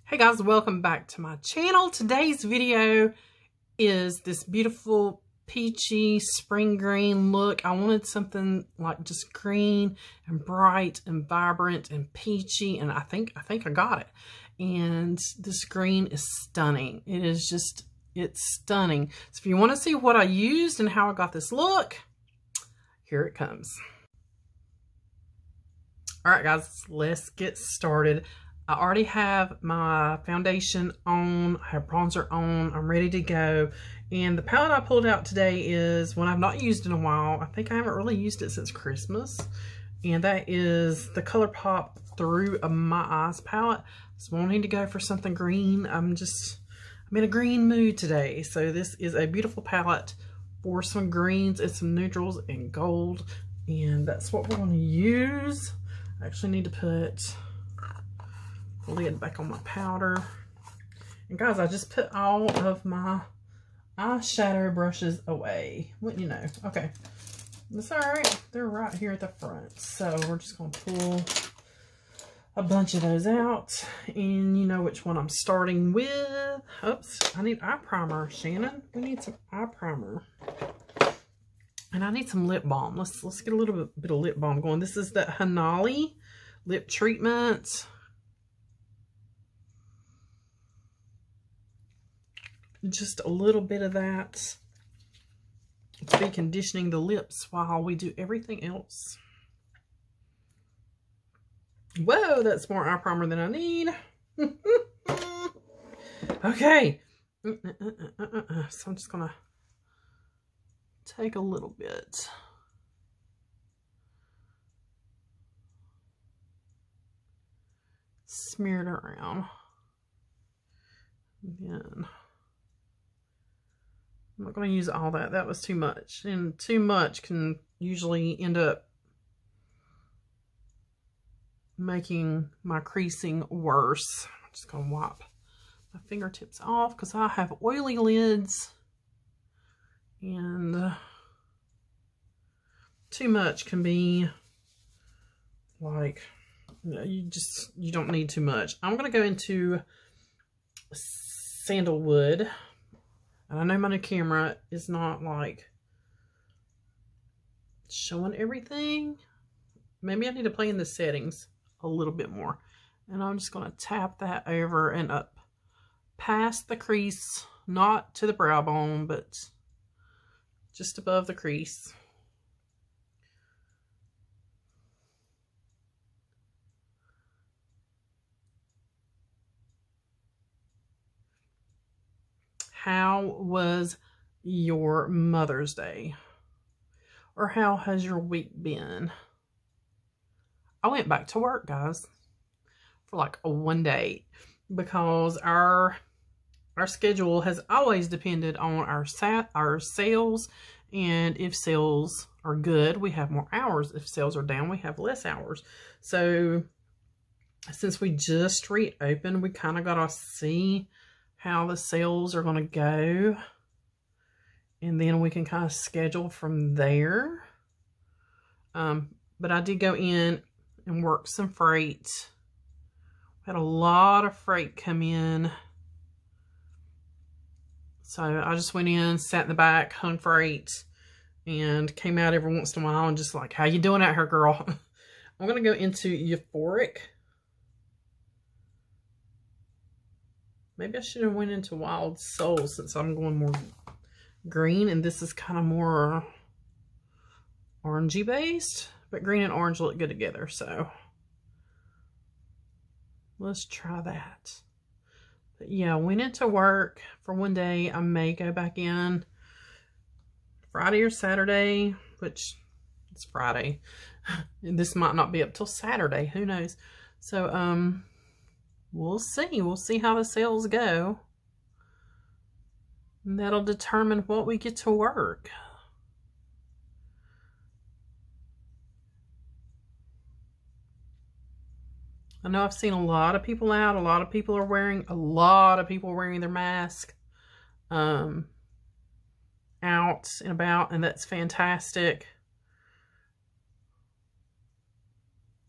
Hey guys, welcome back to my channel. Today's video is this beautiful peachy spring green look. I wanted something like just green and bright and vibrant and peachy, and I think I got it. And this green is stunning. It's stunning. So if you want to see what I used and how I got this look, here it comes. All right guys, let's get started. I already have my foundation on, I have bronzer on, I'm ready to go. And the palette I pulled out today is one I've not used in a while. I think I haven't really used it since Christmas. And that is the ColourPop Through My Eyes palette. Just wanting to go for something green. I'm in a green mood today. So this is a beautiful palette for some greens and some neutrals and gold. And that's what we're going to use. I actually need to put lid back on my powder. And guys, I just put all of my eyeshadow brushes away. Wouldn't you know? Okay, that's all right. They're right here at the front. So we're just gonna pull a bunch of those out, and you know which one I'm starting with. Oops, I need eye primer, Shannon. We need some eye primer. And I need some lip balm. Let's get a little bit of lip balm going. This is the Hanali lip treatment. Just a little bit of that to be conditioning the lips while we do everything else. Whoa, that's more eye primer than I need. Okay. So I'm just gonna take a little bit. Smear it around. Then I'm not going to use all that. That was too much. And too much can usually end up making my creasing worse. I'm just going to wipe my fingertips off because I have oily lids. And too much can be like, you don't need too much. I'm going to go into sandalwood. And I know my new camera is not like showing everything. Maybe I need to play in the settings a little bit more. And I'm just going to tap that over and up past the crease, not to the brow bone, but just above the crease. How was your Mother's Day? Or how has your week been? I went back to work, guys, for like a 1 day because our schedule has always depended on our sales, and if sales are good, we have more hours. If sales are down, we have less hours. So since we just reopened, we kind of got to see how the sales are going to go, and then we can kind of schedule from there. But I did go in and work some freight. We had a lot of freight come in, so I just went in, sat in the back, hung freight, and came out every once in a while and just like, how you doing out here, girl? I'm going to go into Euphoric. Maybe I should have went into Wild Soul since I'm going more green, and this is kind of more orangey based, but green and orange look good together, so let's try that. But yeah, I went into work for 1 day. I may go back in Friday or Saturday, which it's Friday. And this might not be up till Saturday, who knows. So we'll see. We'll see how the sales go. And that'll determine what we get to work. I know I've seen a lot of people out. A lot of people are wearing their mask out and about, and that's fantastic.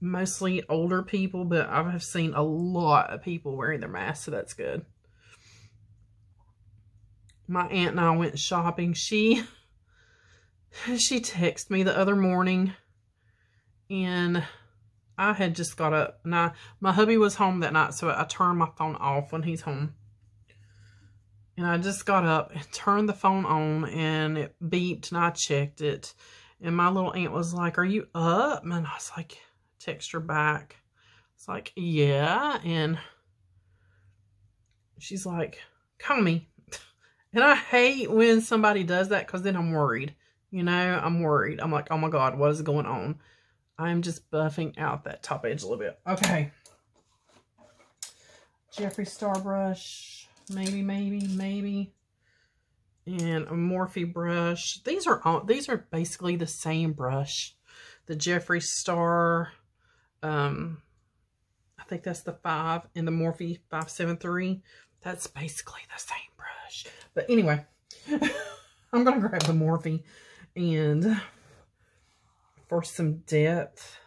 mostly older people, but I have seen a lot of people wearing their masks, so that's good. My aunt and I went shopping. She texted me the other morning, and I had just got up, and my hubby was home that night, so I turned my phone off when he's home. And I just got up and turned the phone on, and it beeped, and I checked it. And my little aunt was like, "Are you up?" And I was like, text her back. It's like, "Yeah." And she's like, "Call me." And I hate when somebody does that, because then I'm worried. You know, I'm worried. I'm like, oh my God, what is going on? I'm just buffing out that top edge a little bit. Okay. Jeffree Star brush. Maybe. And a Morphe brush. These are basically the same brush. The Jeffree Star, I think that's the 5, and the Morphe 573. That's basically the same brush. But anyway, I'm going to grab the Morphe, and for some depth,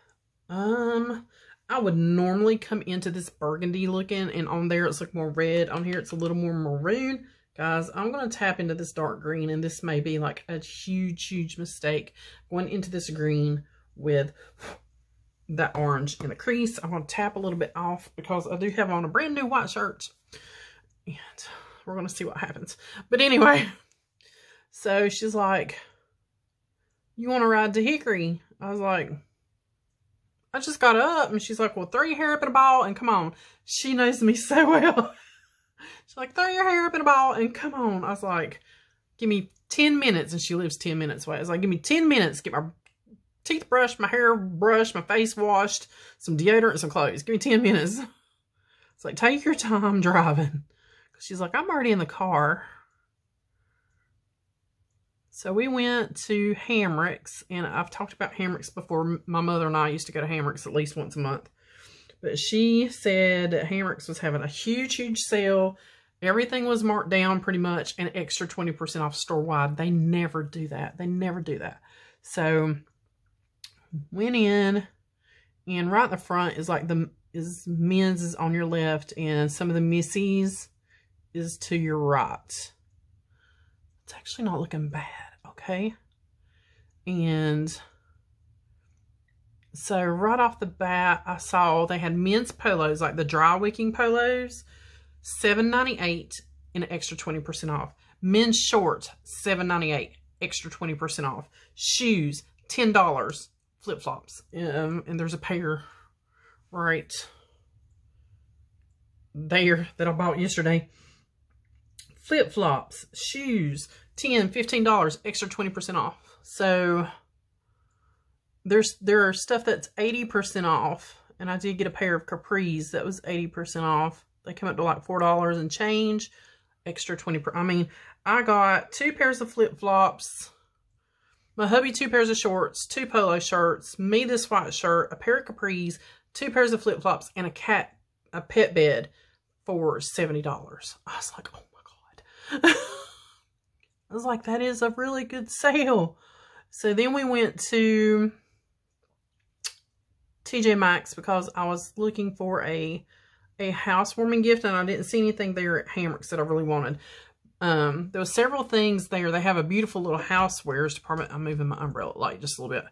I would normally come into this burgundy looking, and on there it's like more red. On here it's a little more maroon. Guys, I'm going to tap into this dark green, and this may be like a huge mistake going into this green with that orange in the crease. I'm going to tap a little bit off because I do have on a brand new white shirt, and we're going to see what happens. But anyway, so she's like, "You want to ride to Hickory?" I was like, "I just got up." And she's like, "Well, throw your hair up in a ball and come on." She knows me so well. She's like, "Throw your hair up in a ball and come on." I was like, "Give me 10 minutes. And she lives 10 minutes away. I was like, "Give me 10 minutes. Get my teeth brushed, my hair brushed, my face washed, some deodorant, and some clothes. Give me 10 minutes. It's like, take your time driving. She's like, "I'm already in the car." So we went to Hamrick's, and I've talked about Hamrick's before. My mother and I used to go to Hamrick's at least once a month. But she said that Hamrick's was having a huge sale. Everything was marked down pretty much, and extra 20% off store-wide. They never do that. They never do that. So went in, and right in the front is like men's is on your left, and some of the Missies is to your right. It's actually not looking bad, okay? And so right off the bat, I saw they had men's polos, like the dry wicking polos, $7.98 and an extra 20% off. Men's shorts, $7.98, extra 20% off. Shoes, $10. Flip-flops, and there's a pair right there that I bought yesterday. Flip-flops, shoes, $10, $15, extra 20% off. So there are stuff that's 80% off, and I did get a pair of capris that was 80% off. They come up to like $4 and change, extra 20%. I mean, I got 2 pairs of flip-flops, my hubby 2 pairs of shorts, 2 polo shirts, me this white shirt, a pair of capris, 2 pairs of flip-flops, and a pet bed for $70. I was like, oh my God. I was like, that is a really good sale. So then we went to TJ Maxx because I was looking for a housewarming gift, and I didn't see anything there at Hamrick's that I really wanted. There was several things there. They have a beautiful little housewares department. I'm moving my umbrella light just a little bit.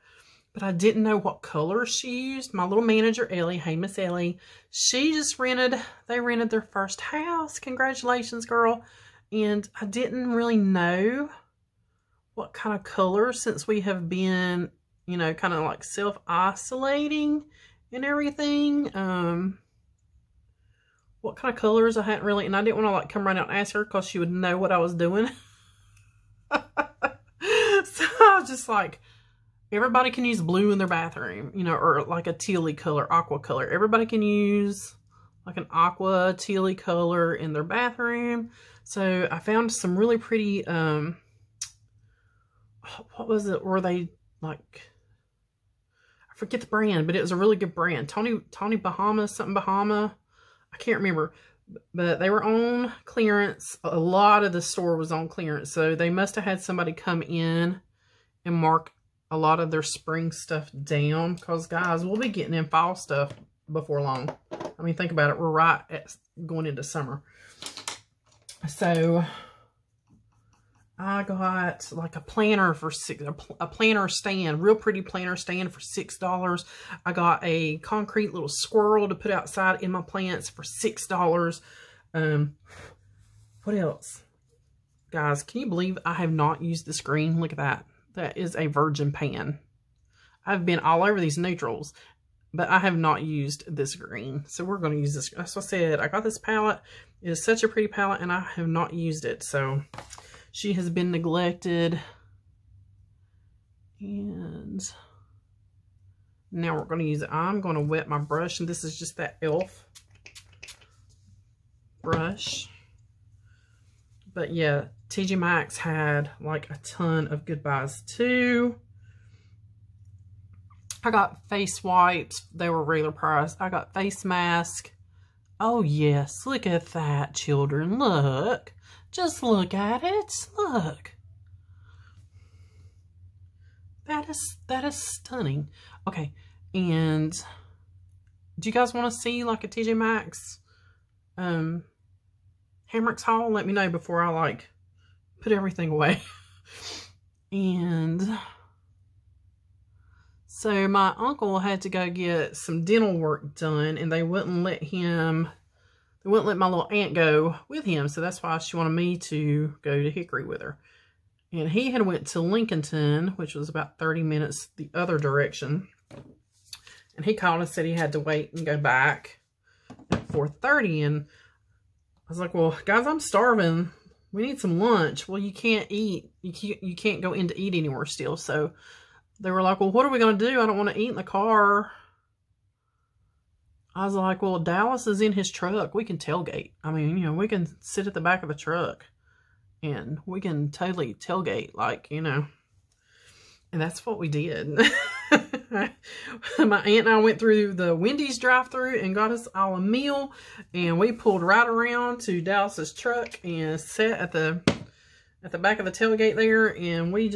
But I didn't know what color she used. My little manager, Ellie, hey, Miss Ellie, she just they rented their first house. Congratulations, girl. And I didn't really know what kind of color, since we have been, you know, kind of like self-isolating and everything. What kind of colors I hadn't really, and I didn't want to like come right out and ask her because she would know what I was doing. So I was just like, everybody can use blue in their bathroom, you know, or like a tealy color, aqua color. Everybody can use like an aqua tealy color in their bathroom. So I found some really pretty, what was it? Were they like, I forget the brand, but it was a really good brand. Tony Bahama, something Bahama. I can't remember, but they were on clearance. A lot of the store was on clearance. So they must have had somebody come in and mark a lot of their spring stuff down, because guys, we'll be getting in fall stuff before long. I mean, think about it. We're right at going into summer. So I got like a planner for a planner stand, real pretty planner stand for $6. I got a concrete little squirrel to put outside in my plants for $6. What else? Guys, can you believe I have not used this green? Look at that. That is a virgin pan. I've been all over these neutrals, but I have not used this green. So we're going to use this. That's what I said. I got this palette. It is such a pretty palette, and I have not used it. So she has been neglected. And now we're going to use it. I'm going to wet my brush, and this is just that e.l.f. brush. But yeah, TJ Maxx had like a ton of good buys too. I got face wipes. They were regular price. I got face mask. Oh yes, look at that, children. Look. Just look at it. Look. That is stunning. Okay, and do you guys want to see like a TJ Maxx Hammericks haul? Let me know before I like put everything away. And so my uncle had to go get some dental work done, and they wouldn't let my little aunt go with him. So that's why she wanted me to go to Hickory with her. And he had went to Lincolnton, which was about 30 minutes the other direction. And he called and said he had to wait and go back at 4:30. And I was like, well, guys, I'm starving. We need some lunch. Well, you can't eat. You can't go in to eat anywhere still. So they were like, well, what are we going to do? I don't want to eat in the car. I was like, well, Dallas is in his truck. We can tailgate. I mean, you know, we can sit at the back of the truck and we can totally tailgate, like, you know. And that's what we did. My aunt and I went through the Wendy's drive-thru and got us all a meal, and we pulled right around to Dallas's truck and sat at the back of the tailgate there, and we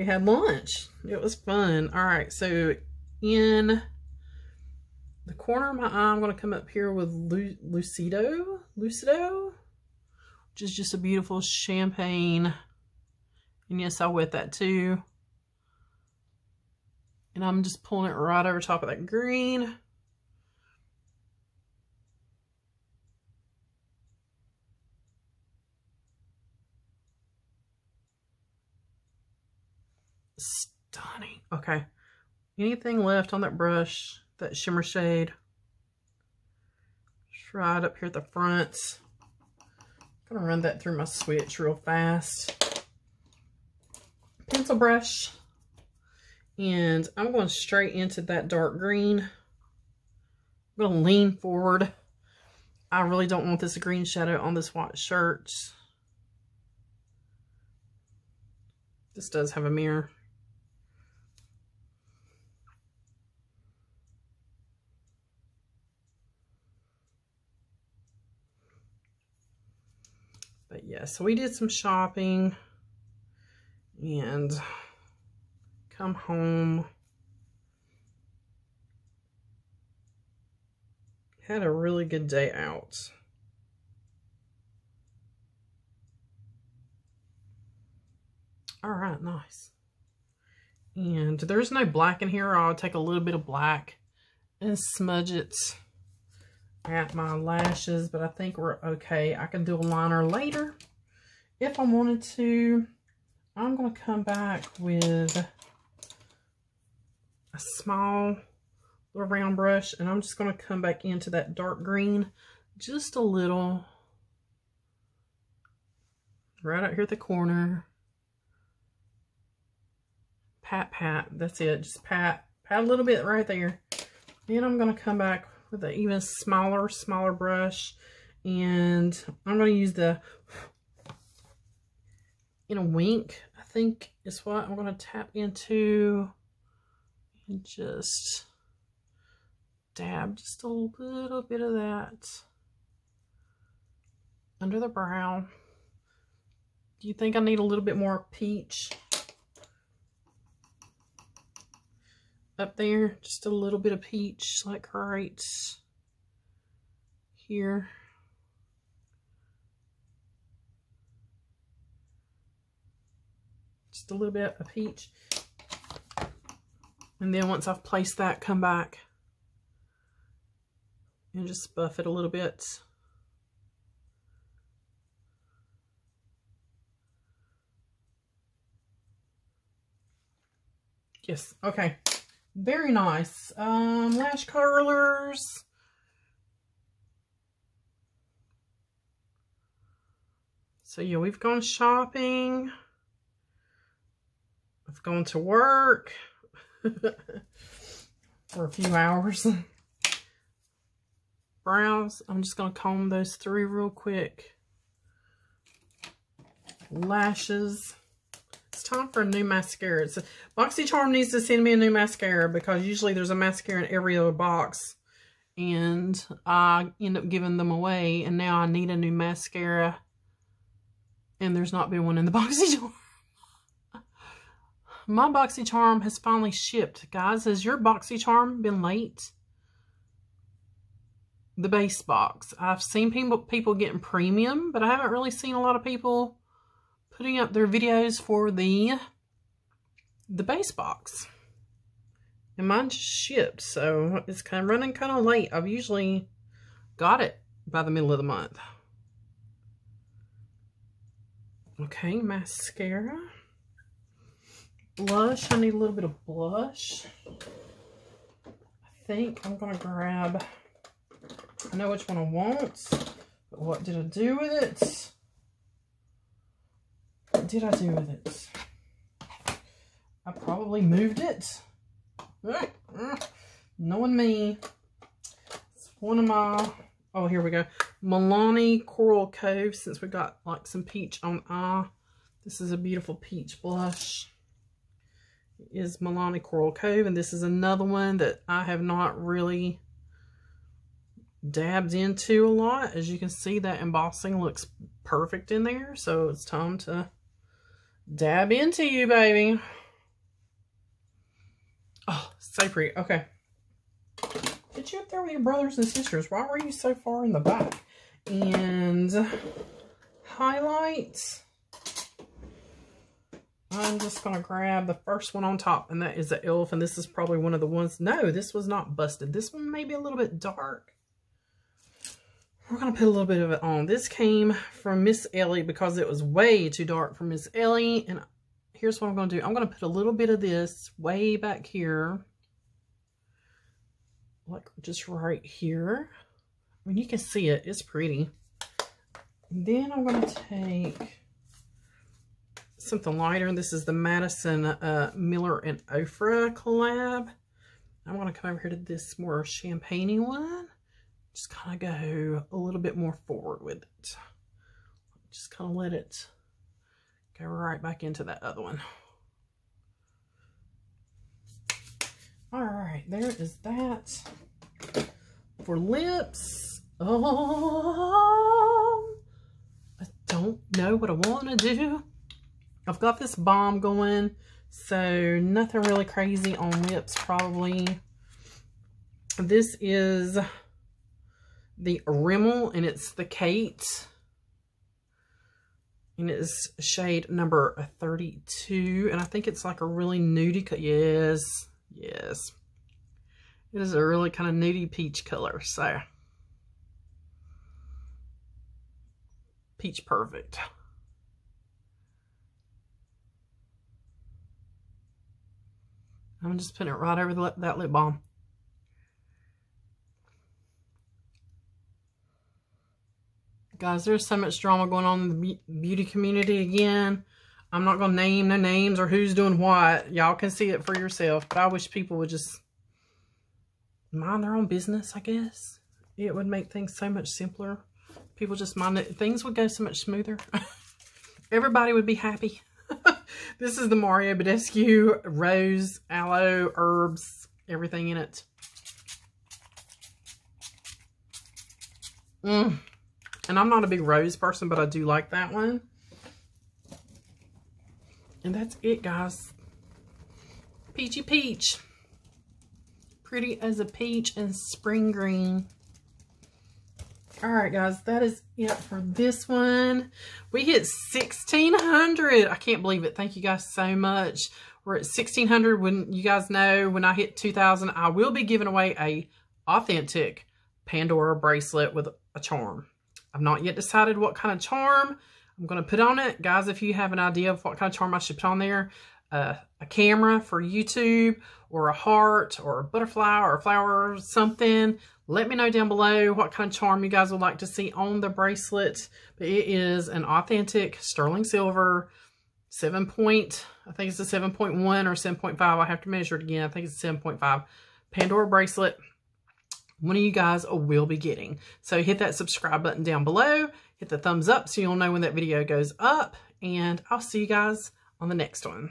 had lunch. It was fun. All right, so in the corner of my eye, I'm going to come up here with Lucido, which is just a beautiful champagne. And yes, I wet that too. And I'm just pulling it right over top of that green. Stunning. Okay. Anything left on that brush, that shimmer shade? Just right up here at the front. I'm gonna run that through my switch real fast. Pencil brush, and I'm going straight into that dark green. I'm going to lean forward. I really don't want this green shadow on this white shirt. This does have a mirror. But yeah, so we did some shopping. And come home. Had a really good day out. All right, nice. And there's no black in here. I'll take a little bit of black and smudge it at my lashes, but I think we're okay. I can do a liner later if I wanted to. I'm going to come back with a small little round brush, and I'm just going to come back into that dark green just a little. Right out here at the corner. Pat, pat. That's it. Just pat. Pat a little bit right there. Then I'm going to come back with an even smaller brush. And I'm going to use the In a Wink, I think is what I'm going to tap into, and just dab just a little bit of that under the brow. Do you think I need a little bit more peach? up there. Just a little bit of peach, like right here. Just a little bit of peach. And then once I've placed that, come back and just buff it a little bit. Yes, okay. Very nice. Lash curlers. So yeah, we've gone shopping. I've gone to work for a few hours. Brows. I'm just going to comb those through real quick. Lashes. It's time for a new mascara. Boxycharm needs to send me a new mascara because usually there's a mascara in every other box. And I end up giving them away. And now I need a new mascara. And there's not been one in the Boxycharm. My Boxycharm has finally shipped. Guys, has your Boxycharm been late? The base box. I've seen people getting premium, but I haven't really seen a lot of people putting up their videos for the base box. And mine just shipped, so it's kind of running kind of late. I've usually got it by the middle of the month. Okay, mascara. Blush. I need a little bit of blush. I think I'm going to grab... I know which one I want, but what did I do with it? What did I do with it? I probably moved it. Knowing me. It's one of my... Oh, here we go. Milani Coral Cove, since we got like some peach on eye. This is a beautiful peach blush. It is Milani Coral Cove, and this is another one that I have not really dabbed into a lot. As you can see, that embossing looks perfect in there, so it's time to dab into you, baby. Oh, so pretty. Okay. Get you up there with your brothers and sisters. Why were you so far in the back? And highlights. I'm just going to grab the first one on top, and that is the e.l.f. And this is probably one of the ones. No, this was not busted. This one may be a little bit dark. We're going to put a little bit of it on. This came from Miss Ellie because it was way too dark for Miss Ellie. And here's what I'm going to do. I'm going to put a little bit of this way back here. Like just right here. I mean, you can see it. It's pretty. And then I'm going to take something lighter. This is the Madison Miller and Ofra collab. I'm going to come over here to this more champagne-y one. Just kind of go a little bit more forward with it. Just kind of let it go right back into that other one. All right, there is that. For lips, I don't know what I want to do. I've got this balm going, so nothing really crazy on lips probably. This is the Rimmel, and it's the Kate. And it's shade number 32. And I think it's like a really nudie color. Yes, yes. It is a really kind of nudie peach color, so. Peach perfect. I'm just putting it right over that lip balm. Guys, there's so much drama going on in the beauty community again. I'm not going to name no names or who's doing what. Y'all can see it for yourself. But I wish people would just mind their own business, I guess. It would make things so much simpler. People just mind it. Things would go so much smoother. Everybody would be happy. This is the Mario Badescu Rose, Aloe, Herbs, everything in it. And I'm not a big rose person, but I do like that one. And that's it, guys. Peachy peach. pretty as a peach and spring green. All right, guys, that is it for this one. We hit 1,600. I can't believe it. Thank you guys so much. We're at 1,600. When you guys know, when I hit 2,000, I will be giving away a authentic Pandora bracelet with a charm. I've not yet decided what kind of charm I'm going to put on it. Guys, if you have an idea of what kind of charm I should put on there, a camera for YouTube, or a heart, or a butterfly, or a flower, or something, let me know down below what kind of charm you guys would like to see on the bracelet. But it is an authentic sterling silver 7 point, I think it's a 7.1 or 7.5. I have to measure it again. I think it's a 7.5 Pandora bracelet. One of you guys will be getting. So hit that subscribe button down below. Hit the thumbs up so you'll know when that video goes up. And I'll see you guys on the next one.